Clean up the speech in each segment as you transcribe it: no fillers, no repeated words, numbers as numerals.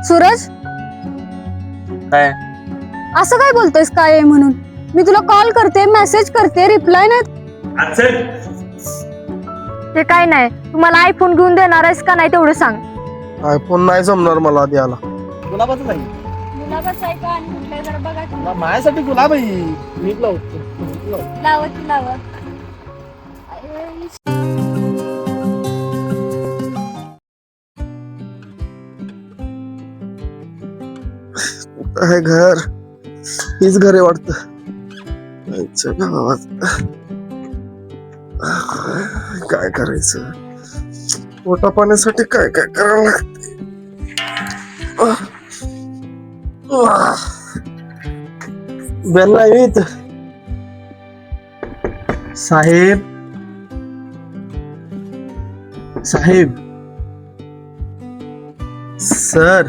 सूरज, काय असं काय बोलतोयस काय आहे म्हणून? मी तुला कॉल करते, मेसेज करते, रिप्लाय नाही. ते काय नाही, तुम्हाला आयफोन घेऊन देणार आहेस का नाही तेवढं सांग. आयफोन नाही जमणार मला द्यायला. गुलाबाचं नाही गुलाबाच आहे का आणि कुठलं जरा बघा की. माझ्यासाठी गुलाब आहे. मी लावतो. लावा. काय घर हीच घरे वाटत गावात. काय करायचं, पोटा पाण्यासाठी काय काय करावं लागते. बेल नाही इथं. साहेब साहेब सर.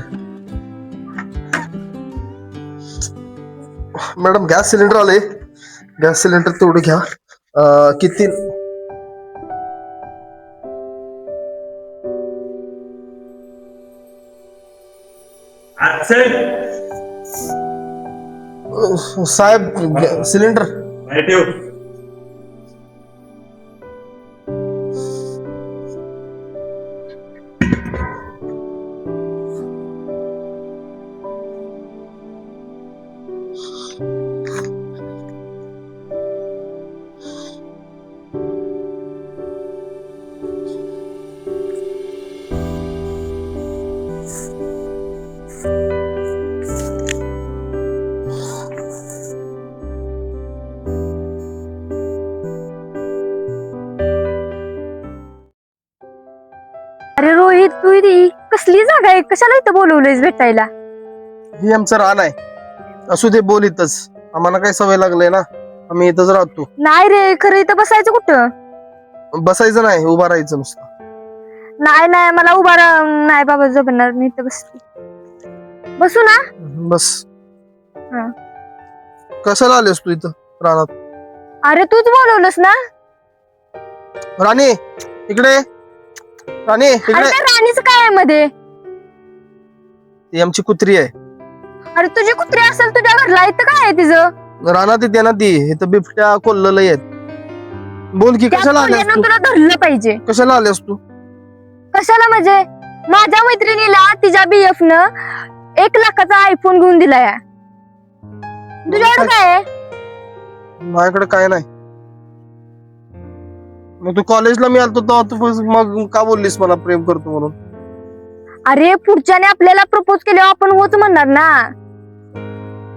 मॅडम गॅस सिलेंडर आले. गॅस सिलेंडर तेवढं घ्या. किती? साहेब सिलेंडर अरे रोहित, तू इथे कसली जागा आहे? कशाला इथं बोलवलंयस भेटायला? ही आमचं रान आहे. असू दे, बोल इथंच. आम्हाला काय सवय लागले ना, आम्ही इथंच राहतो. नाही रे, खरं इथं बसायचं कुठं? बसायचं नाही, उभा राहायचं नुसतं. नाही मला उभा नाही बाबा, जमणार नाही. इथं बसू ना. बस. हा. कशाला आलेस तू इथं रानात? अरे तूच बोलवलंस ना. राणी इकडे. राणी अरे इकडे. त्या राणीचं काय आहे मध्ये? ती आमची कुत्री आहे. अरे तुझी कुत्री असेल तुझ्या घरला, इथं काय आहे तिचं? रानात येते ना ती. इथं बिबट्या कोल्हलं आहेत. बोल की, त्या कशाला आलेस कोल्ह्यानं तू? तुला धरलं पाहिजे. कशाला आलेस तू? कशाला म्हणजे? माझ्या मैत्रिणीला तिच्या BF न 1 लाखाचा आयफोन घेऊन दिलाय. तुझ्याकडे काय आहे? माझ्याकडे काय नाही. मग तू कॉलेजला मी आलतो तेव्हा तू मग का बोललीस मला प्रेम करतो म्हणून? अरे पुढच्याने आपल्याला प्रपोज केल्यावर आपण होच म्हणणार ना.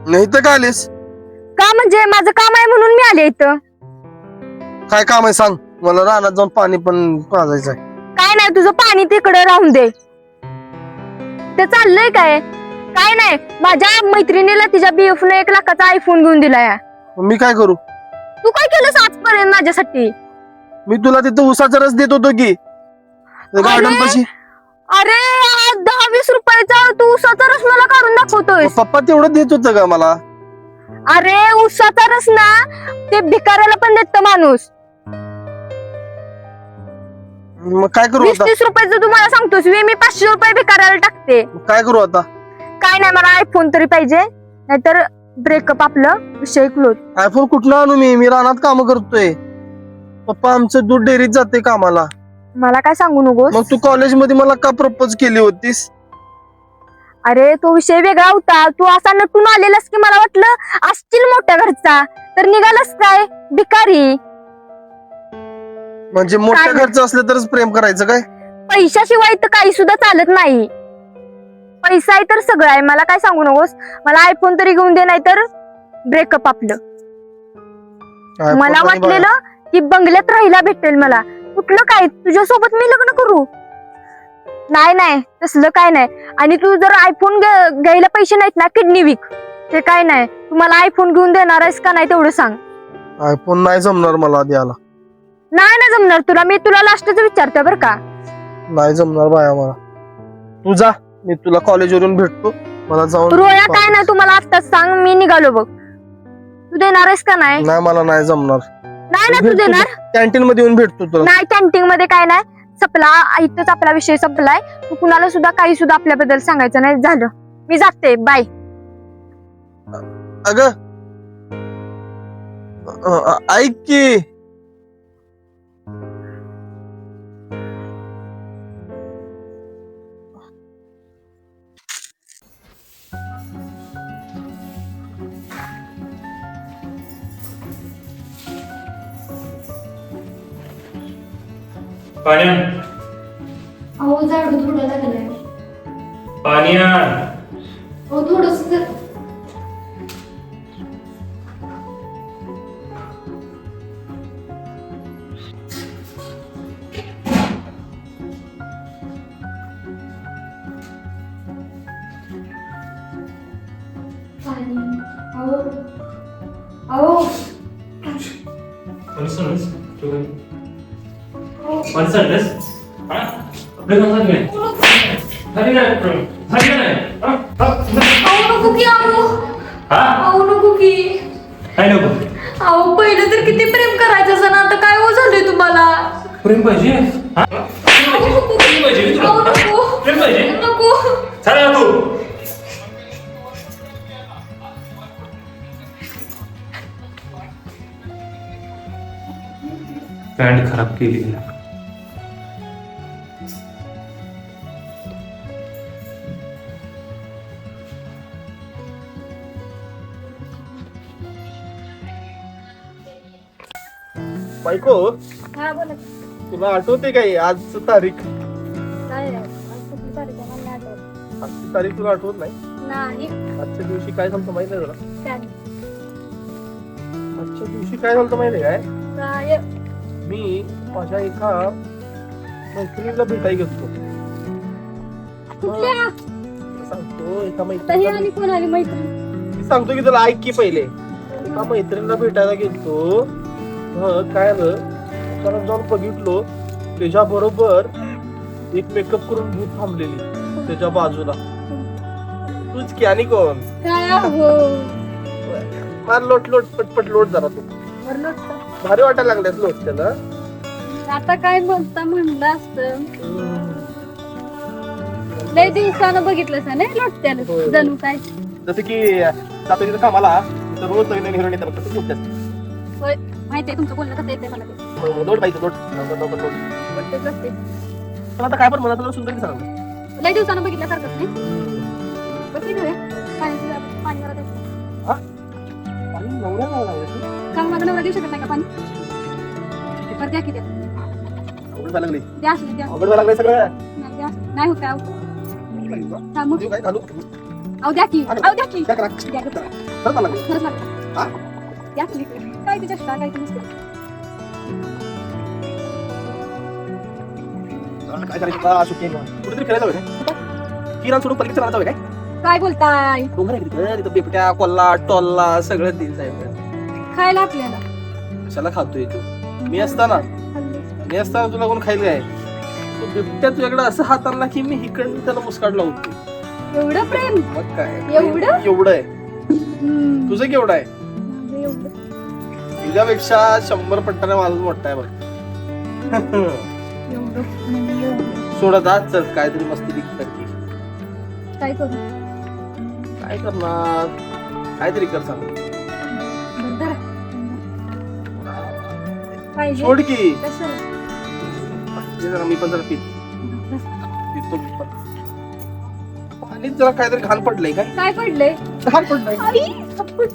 नाही तर काय आलीस? का म्हणजे माझं काम आहे म्हणून मी आले इथं. काय काम आहे सांग मला. रानात जाऊन पाणी पण पाजायचं आहे. काय नाही, तुझं पाणी तिकडे राहून दे. ते चाललंय काय? काय नाही, माझ्या मैत्रिणीला तिच्या BF न 1 लाखाचा आयफोन घेऊन दिलाय. मग मी काय करू? तू काय केलंस आजपर्यंत माझ्यासाठी? मी तुला तिथं उसाचा रस देत होतो की गार्डन पाशी. अरे 10-20 रुपयाचा तू उसाचा रस मला काढून दाखवतोय. पप्पा तेवढं देत होतं का मला? अरे उसाचा रस ना ते भिकाऱ्याला पण देतो माणूस. मग काय करू आता? 20-30 रुपयाचं तुम्हाला सांगतोस, मी 500 रुपये भिकाऱ्याला टाकते. काय करू आता? काय नाही, मला आयफोन तरी पाहिजे, नाहीतर ब्रेकअप, आपलं विषय क्लोज. आयफोन कुठला आणू? मी रानात काम करतोय. पप्पा आमचं दूध डेअरीत जाते कामाला. मला काय सांगू नकोस. मग तू कॉलेजमध्ये मला का प्रपोज केली होतीस? अरे तो विषय वेगळा होता. तू असा नटून आलेलास की मला वाटलं असतील मोठ्या घरचा, तर निघालास काय भिकारी. म्हणजे मोठ्या घरचं असलं तरच प्रेम करायचं काय? पैशाशिवाय तर काही सुद्धा चालत नाही. पैसा आहे तर सगळं आहे. मला काय सांगू नकोस. मला आयफोन तरी घेऊन दे, नाही तर ब्रेकअप आपलं. मला वाटलेलं की बंगल्यात राहायला भेटेल मला. कुठलं काय, तुझ्यासोबत मी लग्न करू? नाही तसलं काय नाही. आणि तू जर आयफोन घ्यायला पैसे नाहीत ना, किडनी विक. ते काय नाही, तू मला आयफोन घेऊन देणार आहेस का नाही तेवढं सांग. आयफोन नाही जमणार मला द्यायला. नाही ना जमणार तुला. मी तुला लास्टच विचारते बरं का. नाही जमणार बाया मला. तू जा, मी तुला कॉलेजवरून भेटतो. मला जाऊन रोया काय नाही, तुम्हाला आत्ताच सांग, मी निघालो बघ. तू देणार आहेस का नाही? नाही मला नाही जमणार. नाही ना तू देणार. कॅन्टीन मध्ये येऊन भेटतो तुला. नाही कॅन्टीन मध्ये काय नाही. संपला. इथंच आपला विषय संपलाय. तू कुणाला सुद्धा काही सुद्धा आपल्याबद्दल सांगायचं नाही. झालं, मी जाते. बाय. अगं ऐक की. पाणी आण. अहो झाडू थोडा लागलाय. पाणी आण. अहो थोडस पाणी. अहो अहो पाणी सांडस. पाणी सांडस. हा आपल्या गावात नाही. झाली नाही प्रॉब्लेम. झाली नाही. अहो नको की अहो. हा अहो नको की. काय नको. अहो पहिलं तर किती प्रेम करायचं असं ना, आता काय हो झालंय तुम्हाला. प्रेम पाहिजे. हा प्रेम पाहिजे तुला. अहो नको प्रेम पाहिजे. नको. चला तू. पॅन्ट खराब केली. बायको, हा बोला. तुला आठवते काय आजची तारीख? काय कुठली तारीख आहे मला नाही आठवत. आजची तारीख तुला आठवत नाही? नाही आजच्या दिवशी काय झालं माहिती आहे तुला? काय आजच्या दिवशी काय झालं माहिती आहे काय? काय मी माझ्या एका मैत्रिणीला भेटायला गेलो. कुठल्या सांगतो एका आता ही मैत्रिणीला आणि कोण आली मैत्रीण. मी सांगतो की तुला ऐक की पहिले. एका मैत्रिणीला भेटायला गेलतो. काय झालं, अचानक जाऊन बघितलो त्याच्या बरोबर एक मेकअप करून भूत थांबलेली त्याच्या बाजूला. तूच की आणि कोण? काय हो मार लोट लोट पटपट लोट जरा तू. भरलो भारी वाटायला लागल्यास लोट त्याला. आता काय म्हणता म्हणलं असतं. लय दिवसानं बघितलं सा नाही लोटत्याला होय. जणू काय. जसं की जातो तिथं कामाला तर रोज नवीन हिरोईन येतात कसं लोटत्यास. होय माहितीये तुमचं बोलणं कसं येते मला ते. लोट पाहिजे लोट लवकर लवकर लोट. वाटतंच असते. पण आता काय पण म्हणा तुला सुंदर सांग. लय दिवसानं बघितल्यासारखंच नाही. बघ की नाही पाणी जरा द्या. आणि नवऱ्या लावला लागला. काल माझा नवरा देऊ शकत नाही का पाणी. बरं द्या की द्या. अवघड व्हायला लागली. द्या असले द्या. अवघड व्हायला लागलंय सगळं. नाही द्या. नाही होत काय अहो. हा, मग देऊ काय घालू? अहो द्या की. अहो द्या की. काय करा? द्या की. खरंच मला लागलं. खरंच लागलं. हा? द्या की. काय तिच्या काय काय नसते. काय करायचं आता सुट्टी आहे का? कुठेतरी फिरायला जाऊया काय? किराणा सोडून पलीकडे चालत जाऊया काय? काय बोलताय. डोंगर आहे तिथं. तिथं बिबट्या कोल्हा टॉल्ला सगळं दिल साहेब. खायला आपल्याला. कशाला खातोय तू? मी असताना तुला कोण खाईल काय? तो बिबट्या तुझ्याकडे असं हात आणला की मी इकडनं त्याला मुस्काट लावतो. एवढं प्रेम. मग काय एवढं? एवढं आहे. हम्म. तुझं केवढं आहे? माझं एवढं. तुझ्यापेक्षा 100 पट्टाने माझं मोठा आहे बघ. एवढं म्हणजे एवढं. सोडत आज चल काहीतरी मस्ती करते. काय करू. काय करणार? काहीतरी कर सांग. बरं धरा. पाहिजे. सोड की. कशाला. ते जरा मी पण जरा पितो मी पण. पाणीत जरा काहीतरी घाण पडलंय काय? काय पडलंय. घाण पडलंय. आई थप्पड.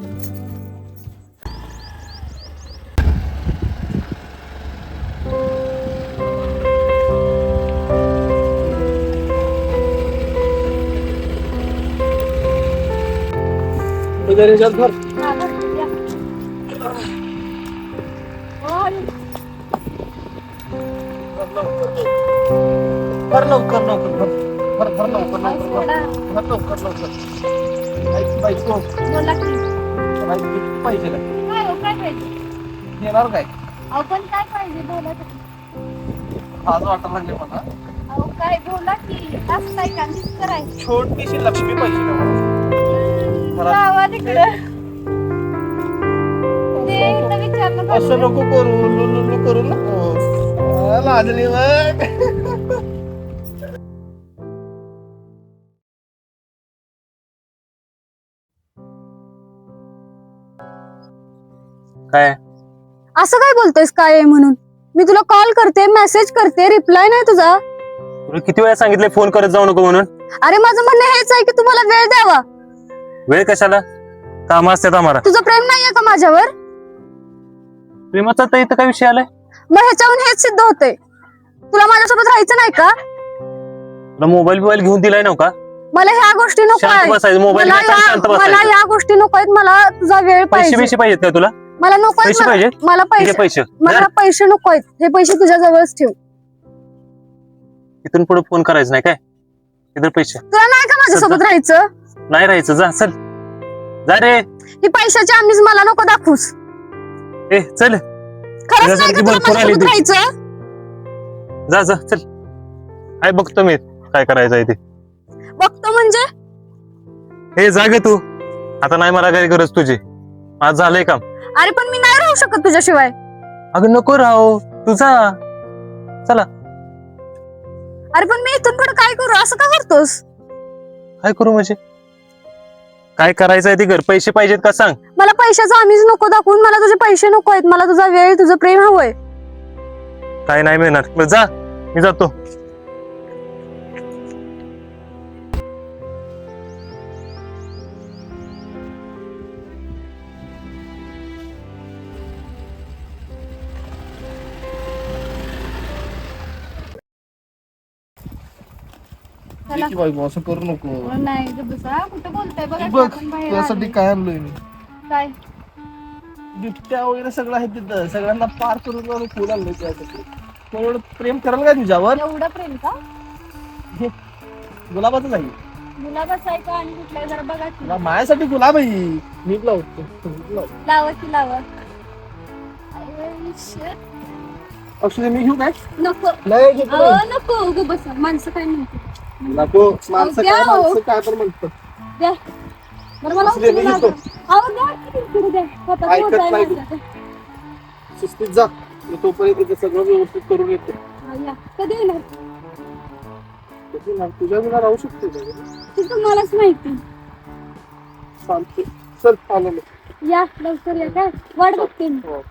वगैरे जर भर. हा, बरं, द्या. ओय, भर लवकर लवकर भर. भर भर लवकर आई लवकर सोडा. भर लवकर लवकर. ऐक बायको, बोला की. मला किती पाहिजे काय? काय हो, काय पाहिजे. येणार काय? अहो पण काय पाहिजे बोला की. आज वाटायला लागले मला. अहो काय बोला की. असं काय का नीट करायचं. छोटीशी लक्ष्मी पाहिजे ना मला. घरात. जावा तिकडं. ते इथं विचारणं असं पडलं. नको करू लुलू करू नको. लाजली बघ. काय असं काय बोलतोयस काय आहे म्हणून? मी तुला कॉल करते, मेसेज करते, रिप्लाय नाही तुझा. तुला किती वेळा सांगितलंय फोन करत जाऊ नको म्हणून? अरे माझं म्हणणं हेच आहे की तुम्हाला वेळ द्यावा. वेळ कशाला? काम असतात आम्हाला. तुझं प्रेम नाहीये का माझ्यावर? प्रेमाचा तर इथं काय विषय आलाय? मग ह्याच्याहून हेच सिद्ध होतंय, तुला माझ्यासोबत राहायचं नाही का? तुला मोबाईल घेऊन दिलाय नव्हता? मला ह्या गोष्टी नको शांत आहेत. बसायचं, मोबाईल मला घ्यायचा आणि शांत मला बसायचं. या गोष्टी नको आहेत. मला तुझा वेळ पैसे पाहिजे. बिशे पाहिजेत का तुला? मला नको पैसे पाहिजे? मला ठीक आहे, पैसे पैसे मला धर. पैसे नको आहेत. हे पैसे तुझ्या जवळच ठेव. इथून पुढे फोन करायचं नाही काय? इधर पैसे तुला नाही का माझ्यासोबत राहायचं? नाही राहायचं. जा चल, जा रे. ही पैशाची आम्हीच मला नको दाखवूस. ए चल, खरंच नाही तुझ्यासारखी का तुला भरपूर आली माझ्यासोबत ती. राहायचं? जा जा चल. काय बघतो मी काय करायचं आहे ते. बघतो म्हणजे? हे जागे तू. आता नाही मला काही गरज तुझी. आज झालंय काम. अरे पण मी नाही राहू शकत तुझ्याशिवाय. अगं नको राहो तुझा. चला. अरे पण मी इथून पुढे काय करू? असं का करतोस? काय करू म्हणजे? काय करायचं आहे ते कर. पैसे पाहिजेत का सांग? मला पैशाचं आम्हीच नको दाखवून. मला तुझे पैसे नको आहेत. मला तुझा वेळ, तुझं प्रेम हवंय. काय नाही मिळणार. बरं, जा मी जातो. चला. की बाई असं करू नको. नाही कुठं बोलताय बघा बघ की आपण बाहेर तुझ्यासाठी आलोय. काय आणलोय मी. काय? बिबट्या वगैरे सगळं आहे तिथं. सगळ्यांना पार करून जाऊन फुल आणलंय त्यासाठी. कोण एवढं प्रेम कराल का तुझ्यावर? एवढं प्रेम का? गुलाबाचं आहे. गुलाबाचं आहे का? आणि कुठलंय जरा बघा की. तुला माझ्यासाठी गुलाब आहे. मी लावतो. लावा की लावा. अक्षय मी घेऊ काय? नको नाही घेतो अहो, नाही. नको उगं बसा. माणसं काय म्हणते नको. माणसं द्या काय हो. माणसं काय पण म्हणतात. द्या. बरं मला असू दे, मी उचलून घेतो. आणा. अहो, द्या की तिकडे द्या. स्वतःच ऐकत होत आहे नाही. माझ्याकडे. शिस्तीत जा. मी तोपर्यंत इथे सगळं व्यवस्थित करून येतो. हा, या. कधी येणार? तुझ्या विना राहू शकतो का? ते तुम्हालाच माहिती. चालते. चल आलो मी. या लवकर या. काय वाट बघते मी. हो.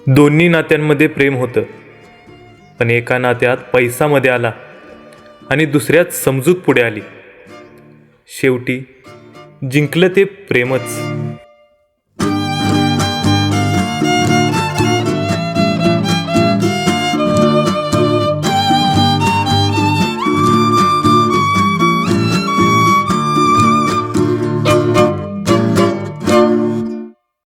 दोन्ही नात्यांमध्ये प्रेम होतं, पण एका नात्यात पैसा मध्ये आला आणि दुसऱ्यात समजूत पुढे आली. शेवटी जिंकलं ते प्रेमच.